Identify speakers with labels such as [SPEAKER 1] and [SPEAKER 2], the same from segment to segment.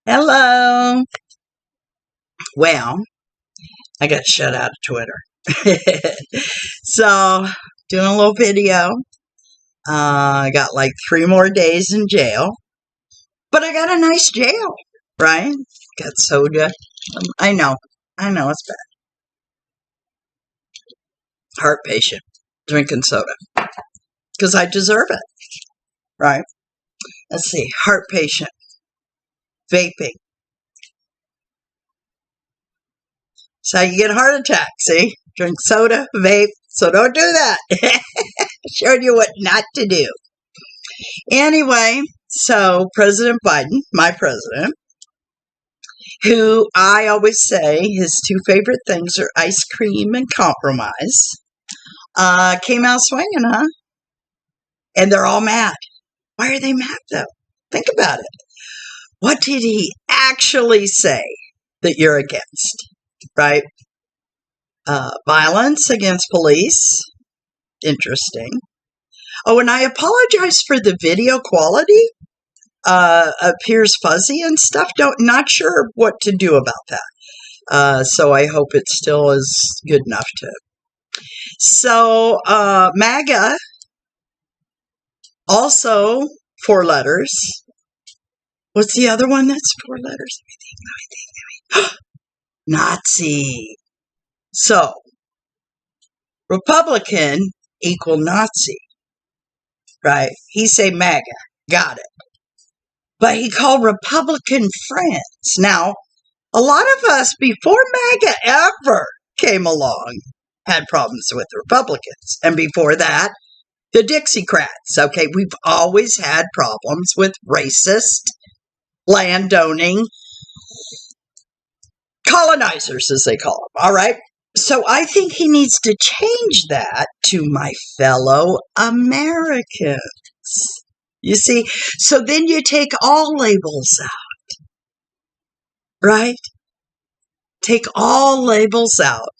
[SPEAKER 1] Hello. Well, I got shut out of Twitter. So, doing a little video. I got like 3 more days in jail. But I got a nice jail, right? Got soda. I know. It's bad. Heart patient. Drinking soda. Because I deserve it, right? Let's see. Heart patient. Vaping. So you get a heart attack, see? Drink soda, vape. So don't do that. Showed you what not to do. Anyway, so President Biden, my president, who I always say his two favorite things are ice cream and compromise, came out swinging, huh? And they're all mad. Why are they mad, though? Think about it. What did he actually say that you're against, right? Violence against police. Interesting. Oh, and I apologize for the video quality. Appears fuzzy and stuff. Not sure what to do about that. So I hope it still is good enough to. So MAGA, also 4 letters. What's the other one that's 4 letters? Let me think. Nazi. So Republican equal Nazi, right? He say MAGA. Got it. But he called Republican friends. Now, a lot of us, before MAGA ever came along, had problems with Republicans. And before that, the Dixiecrats. Okay, we've always had problems with racist, landowning colonizers, as they call them. All right? So I think he needs to change that to my fellow Americans. You see? So then you take all labels out, right? Take all labels out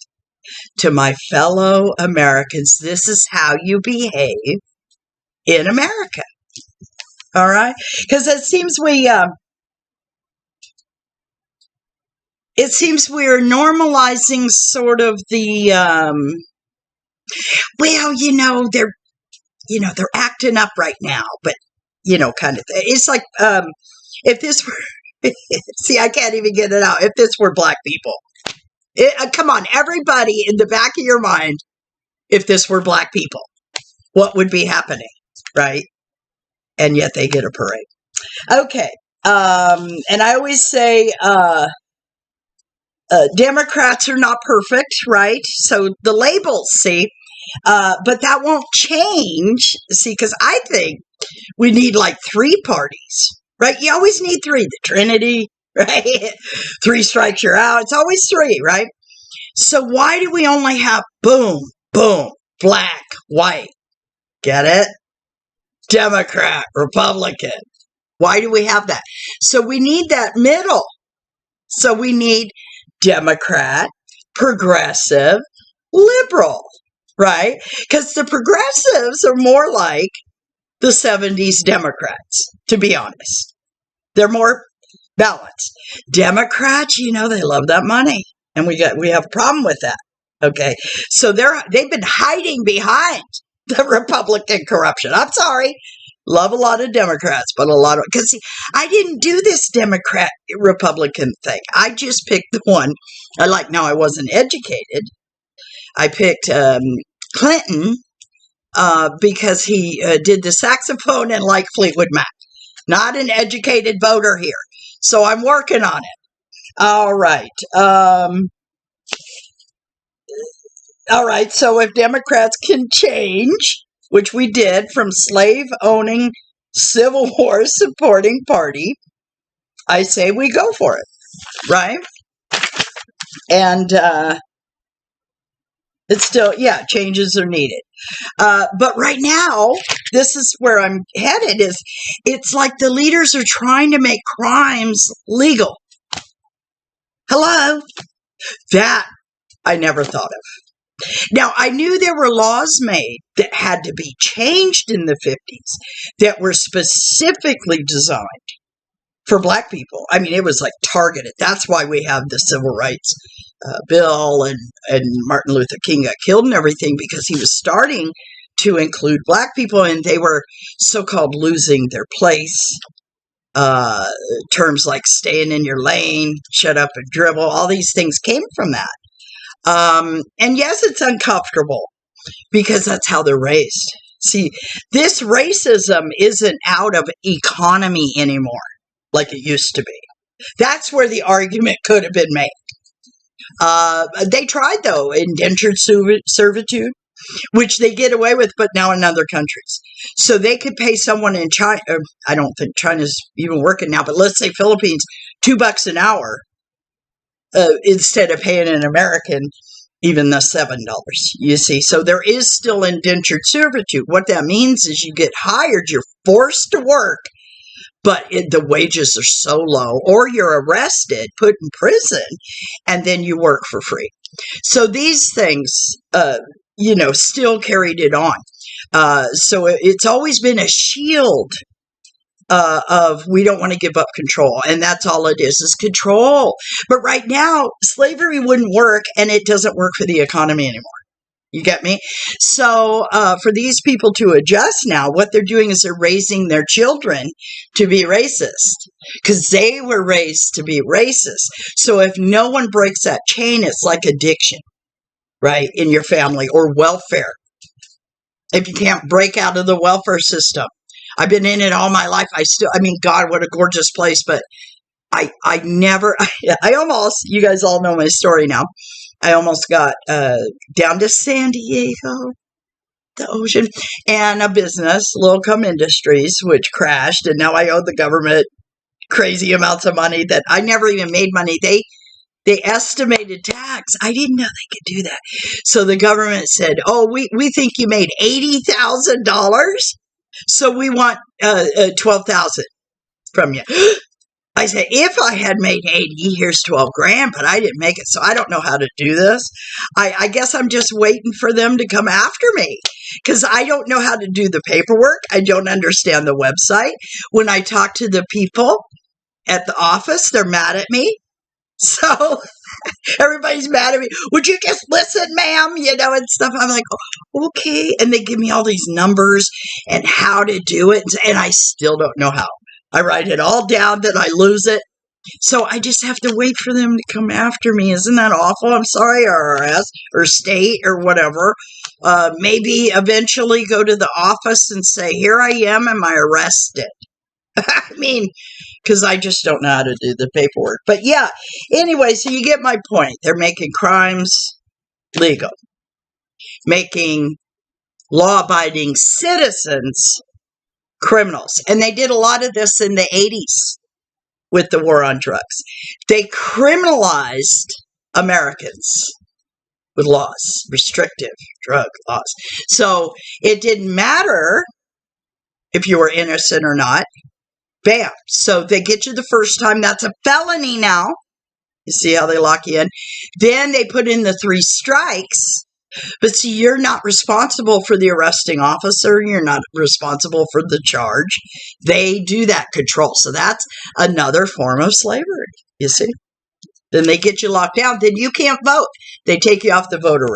[SPEAKER 1] to my fellow Americans. This is how you behave in America. All right? Because it seems we're normalizing sort of the, they're acting up right now, but, kind of thing. It's like, if this were, see, I can't even get it out. If this were black people, come on, everybody in the back of your mind, if this were black people, what would be happening, right? And yet they get a parade. Okay. And I always say, Democrats are not perfect, right? So the labels, see, but that won't change, see, because I think we need like 3 parties, right? You always need 3. The Trinity, right? 3 strikes, you're out. It's always 3, right? So why do we only have boom, boom, black, white? Get it? Democrat, Republican. Why do we have that? So we need that middle. So we need Democrat, progressive, liberal, right? Because the progressives are more like the 70s Democrats, to be honest. They're more balanced. Democrats, they love that money. And we have a problem with that. Okay. So they've been hiding behind the Republican corruption. I'm sorry. Love a lot of Democrats, but because I didn't do this Democrat-Republican thing. I just picked the one I like. Now, I wasn't educated. I picked Clinton because he did the saxophone and liked Fleetwood Mac. Not an educated voter here. So I'm working on it. All right. All right. So if Democrats can change, which we did, from slave-owning, Civil War supporting party, I say we go for it, right? And it's still, changes are needed. But right now, this is where I'm headed, it's like the leaders are trying to make crimes legal. Hello? That I never thought of. Now, I knew there were laws made that had to be changed in the 50s that were specifically designed for black people. I mean, it was like targeted. That's why we have the civil rights bill, and Martin Luther King got killed and everything, because he was starting to include black people, and they were so-called losing their place. Terms like staying in your lane, shut up and dribble, all these things came from that. And yes, it's uncomfortable because that's how they're raised. See, this racism isn't out of economy anymore like it used to be. That's where the argument could have been made. They tried, though, indentured servitude, which they get away with, but now in other countries. So they could pay someone in China, I don't think China's even working now, but let's say Philippines, $2 an hour, instead of paying an American even the $7, you see. So there is still indentured servitude. What that means is you get hired, you're forced to work, but the wages are so low, or you're arrested, put in prison, and then you work for free. So these things, still carried it on. So it's always been a shield of we don't want to give up control. And that's all it is control. But right now, slavery wouldn't work, and it doesn't work for the economy anymore. You get me? So for these people to adjust now, what they're doing is they're raising their children to be racist, because they were raised to be racist. So if no one breaks that chain, it's like addiction, right, in your family, or welfare. If you can't break out of the welfare system. I've been in it all my life. God, what a gorgeous place. But I almost, you guys all know my story now. I almost got down to San Diego, the ocean, and a business, Lilcom Industries, which crashed. And now I owe the government crazy amounts of money that I never even made money. They estimated tax. I didn't know they could do that. So the government said, oh, we think you made $80,000. So we want $12,000 from you. I said, if I had made 80, here's $12,000, but I didn't make it. So I don't know how to do this. I guess I'm just waiting for them to come after me, because I don't know how to do the paperwork. I don't understand the website. When I talk to the people at the office, they're mad at me. So everybody's mad at me. Would you just listen, ma'am? And stuff. I'm like, okay. And they give me all these numbers and how to do it. And I still don't know how. I write it all down, then I lose it. So I just have to wait for them to come after me. Isn't that awful? I'm sorry, IRS or state or whatever. Maybe eventually go to the office and say, here I am arrested? I mean, because I just don't know how to do the paperwork. But yeah, anyway, so you get my point. They're making crimes legal, making law-abiding citizens criminals. And they did a lot of this in the 80s with the war on drugs. They criminalized Americans with laws, restrictive drug laws. So it didn't matter if you were innocent or not. Bam. So they get you the first time. That's a felony now. You see how they lock you in? Then they put in the 3 strikes. But see, you're not responsible for the arresting officer. You're not responsible for the charge. They do that control. So that's another form of slavery, you see? Then they get you locked down. Then you can't vote. They take you off the voter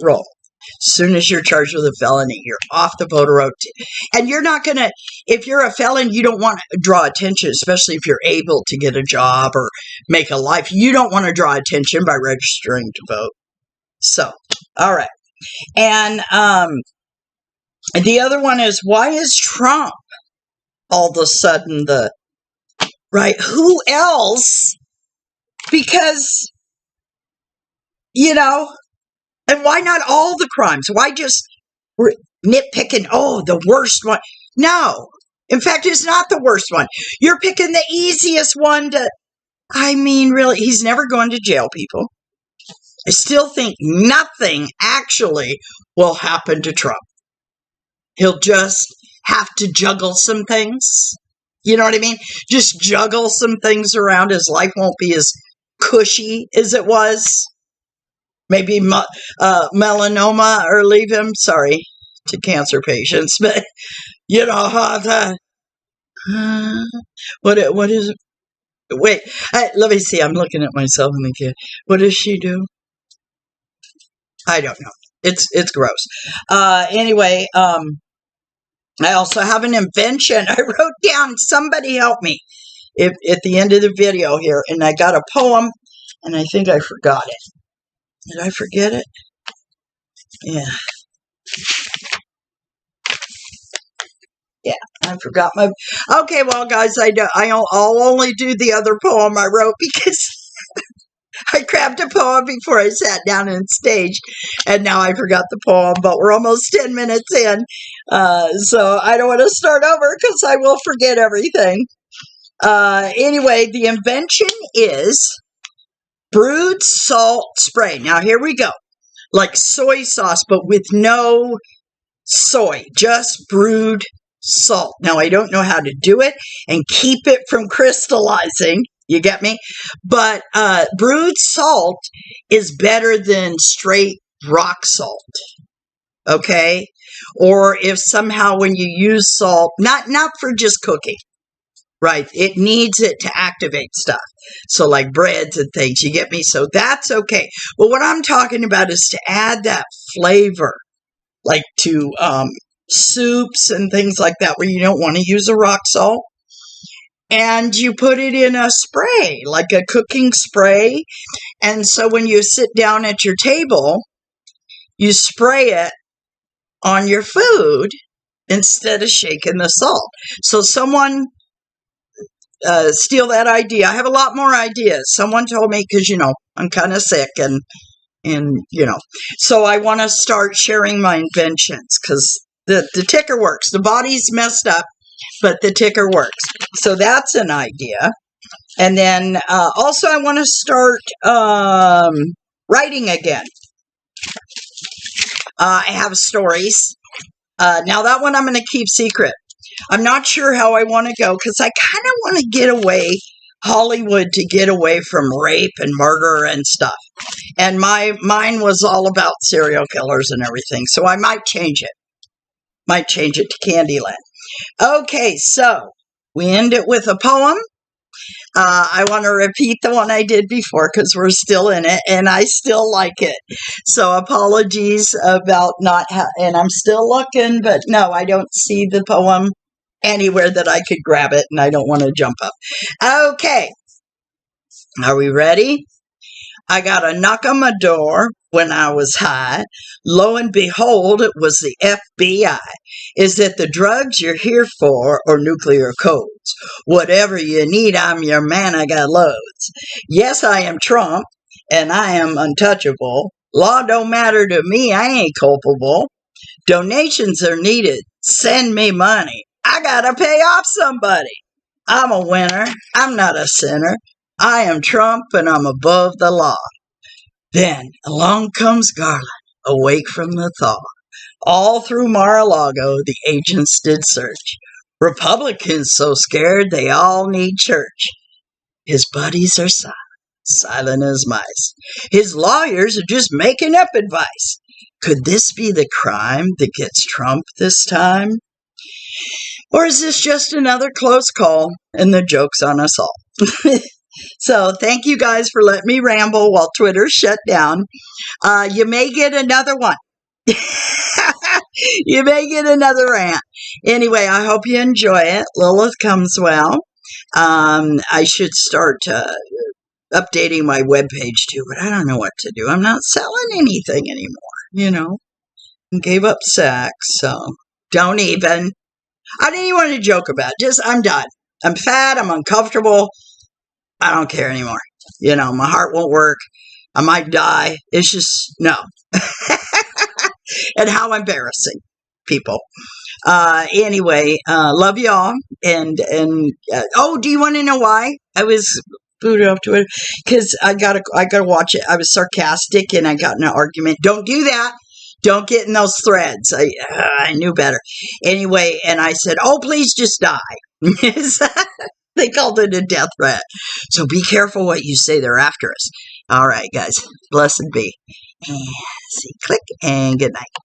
[SPEAKER 1] roll. As soon as you're charged with a felony, you're off the voter roll. And you're not going to, if you're a felon, you don't want to draw attention, especially if you're able to get a job or make a life. You don't want to draw attention by registering to vote. So, all right. And the other one is, why is Trump all of a sudden right? Who else? Because, and why not all the crimes? Why just nitpicking, the worst one? No. In fact, it's not the worst one. You're picking the easiest one really, he's never going to jail, people. I still think nothing actually will happen to Trump. He'll just have to juggle some things. You know what I mean? Just juggle some things around. His life won't be as cushy as it was. Maybe melanoma or leave him. Sorry to cancer patients, but Uh, what is it? Wait, let me see. I'm looking at myself and thinking, what does she do? I don't know. It's gross. Anyway, I also have an invention. I wrote down, somebody help me at the end of the video here, and I got a poem, and I think I forgot it. Did I forget it? Yeah. Yeah, I forgot my... Okay, well, guys, I'll only do the other poem I wrote because I grabbed a poem before I sat down and staged, and now I forgot the poem, but we're almost 10 minutes in, so I don't want to start over because I will forget everything. Anyway, the invention is brewed salt spray. Now, here we go. Like soy sauce, but with no soy, just brewed salt. Now, I don't know how to do it and keep it from crystallizing. You get me? But brewed salt is better than straight rock salt. Okay? Or if somehow when you use salt, not for just cooking, right? It needs it to activate stuff. So like breads and things, you get me? So that's okay. But what I'm talking about is to add that flavor, like to soups and things like that, where you don't want to use a rock salt. And you put it in a spray, like a cooking spray. And so when you sit down at your table, you spray it on your food instead of shaking the salt. So someone steal that idea. I have a lot more ideas. Someone told me, because, I'm kind of sick and so I want to start sharing my inventions because the ticker works. The body's messed up, but the ticker works. So that's an idea. And then also I want to start writing again. I have stories. Now that one I'm going to keep secret. I'm not sure how I want to go because I kind of want to get away, Hollywood, to get away from rape and murder and stuff. And mine was all about serial killers and everything. So I might change it. Might change it to Candyland. Okay, so we end it with a poem. I want to repeat the one I did before because we're still in it and I still like it. So apologies about not and I'm still looking, but no, I don't see the poem anywhere that I could grab it and I don't want to jump up. Okay, are we ready? I got a knock on my door when I was high. Lo and behold, it was the FBI. Is it the drugs you're here for or nuclear codes? Whatever you need, I'm your man, I got loads. Yes, I am Trump, and I am untouchable. Law don't matter to me, I ain't culpable. Donations are needed, send me money. I gotta pay off somebody. I'm a winner, I'm not a sinner. I am Trump and I'm above the law. Then along comes Garland, awake from the thaw. All through Mar-a-Lago the agents did search. Republicans so scared they all need church. His buddies are silent as mice. His lawyers are just making up advice. Could this be the crime that gets Trump this time? Or is this just another close call and the joke's on us all? So thank you guys for letting me ramble while Twitter's shut down. You may get another one. You may get another rant. Anyway, I hope you enjoy it. Lilith comes well. I should start updating my webpage too, but I don't know what to do. I'm not selling anything anymore, I gave up sex, so don't even. I didn't even want to joke about it. Just, I'm done. I'm fat. I'm uncomfortable. I don't care anymore. My heart won't work. I might die. It's just, no. And how embarrassing, people. Anyway, love y'all. And do you want to know why I was booted off Twitter? Because I gotta watch it. I was sarcastic and I got in an argument. Don't do that. Don't get in those threads. I knew better. Anyway, and I said, please just die. They called it a death threat. So be careful what you say. They're after us. All right, guys. Blessed be. And see, click, and good night.